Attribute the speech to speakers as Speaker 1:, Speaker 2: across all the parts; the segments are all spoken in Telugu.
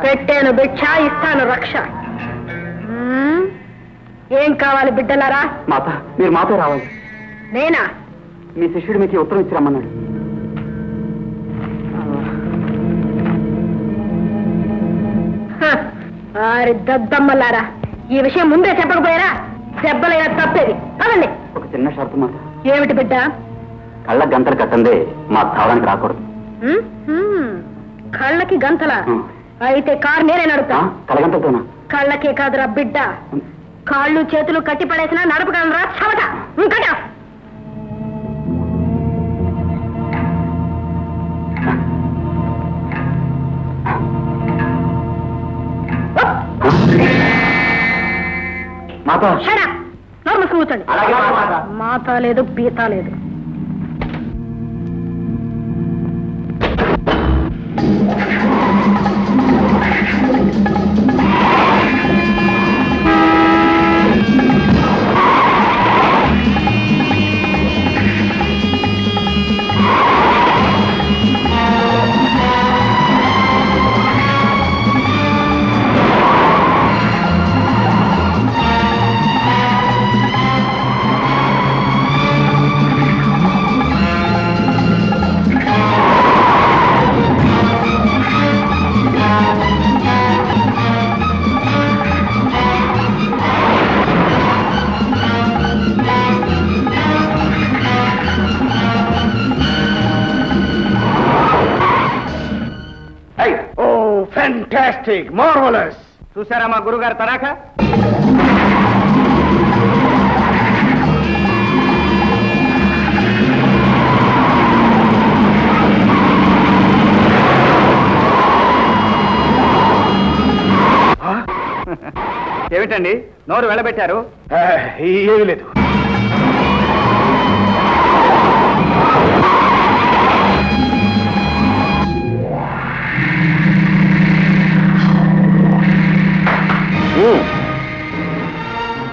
Speaker 1: పెట్టాను భిక్ష ఇస్తాను రక్ష. ఏం కావాలి బిడ్డలారా?
Speaker 2: మాత మీరు మాతో రావాలి.
Speaker 1: నేనా?
Speaker 2: మీ శిష్యుడు మీకు ఉత్తరం ఇచ్చి రమ్మన్నాడు.
Speaker 1: ఆరి దద్దమ్మలారా, ఈ విషయం ముందే చెప్పకపోయారా దెబ్బలైనా తప్పేది. అదండి
Speaker 2: ఒక చిన్న షరతు మాత.
Speaker 1: ఏమిటి బిడ్డ?
Speaker 2: కళ్ళ గంటలు కట్టందే మా స్థావరానికి రాకూడదు.
Speaker 1: కళ్ళకి గంతలా? అయితే కారు నేనే నడుపుతా.
Speaker 2: కళ్ళగంటలతోనా?
Speaker 1: కళ్ళకే కాదురా బిడ్డ, కాళ్ళు చేతులు కట్టి పడేసినా నడపగలరా చవట. కట్టా నోరు కూర్చోండి. మాత లేదు పీత లేదు.
Speaker 3: Fantastic, marvelous. చూసారా మా గురుగారు తరాక? ఏమిటండి నోరు వెళ్ళబెట్టారు? ఏమీ లేదు.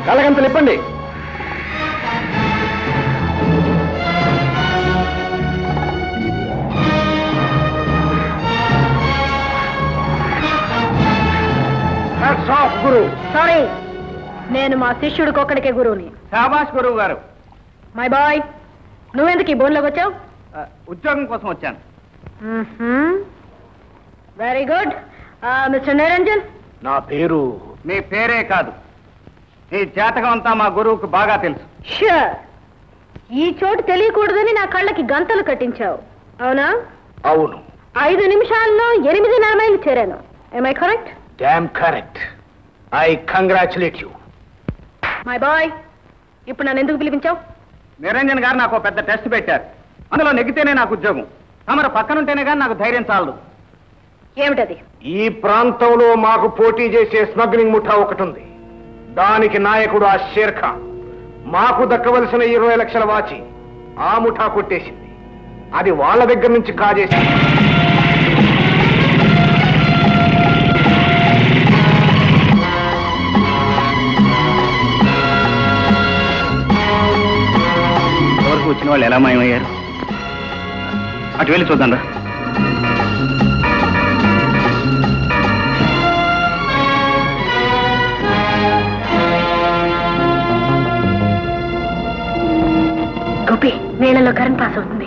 Speaker 3: కళ్ళగంతలు ఇప్పండి. గురు
Speaker 1: సారీ, నేను మా శిష్యుడికి ఒక్కడికే గురువుని.
Speaker 3: శాబాష్ గురువు గారు.
Speaker 1: మై బాయ్, నువ్వెందుకు ఈ బోన్లోకి వచ్చావు?
Speaker 3: ఉద్యోగం కోసం వచ్చాను.
Speaker 1: Very good. మిస్టర్ నిరంజన్,
Speaker 3: నా పేరు. మీ పేరే కాదు, ఈ జాతకం అంతా మా గురువుకు బాగా తెలుసు.
Speaker 1: షూర్. ఈ చోటు తెలియకూడదని నా కళ్ళకి గంతలు కట్టించావు, అవునా?
Speaker 3: అవును.
Speaker 1: 5 నిమిషాల్లో 8.5 మైళ్ళు చేరాను. Am I correct?
Speaker 3: Damn correct. I congratulate you.
Speaker 1: My boy, ఇప్పుడు నన్ను ఎందుకు పిలిపించావు?
Speaker 3: నిరంజన్ గారు నాకు పెద్ద టెస్ట్ పెట్టారు. అందులో నెగ్గితేనే నాకు ఉద్యోగం. తమరు పక్కనుంటేనే కానీ నాకు ధైర్యం చాలదు.
Speaker 1: ఏమిటది?
Speaker 3: ఈ ప్రాంతంలో మాకు పోటీ చేసే స్మగ్లింగ్ ముఠా ఒకటి ఉంది. దానికి నాయకుడు ఆ షేర్ ఖాన్. మాకు దక్కవలసిన 20 లక్షల వాచి ఆ ముఠా కొట్టేసింది. అది వాళ్ళ దగ్గర నుంచి కాజేసింది. ఎవరికి వచ్చిన వాళ్ళు ఎలా మాయమయ్యారు? అటు వెళ్ళి చూద్దాం రా.
Speaker 1: గోపి, నీళ్ళలో కరెంట్ పాస్ అవుతుంది.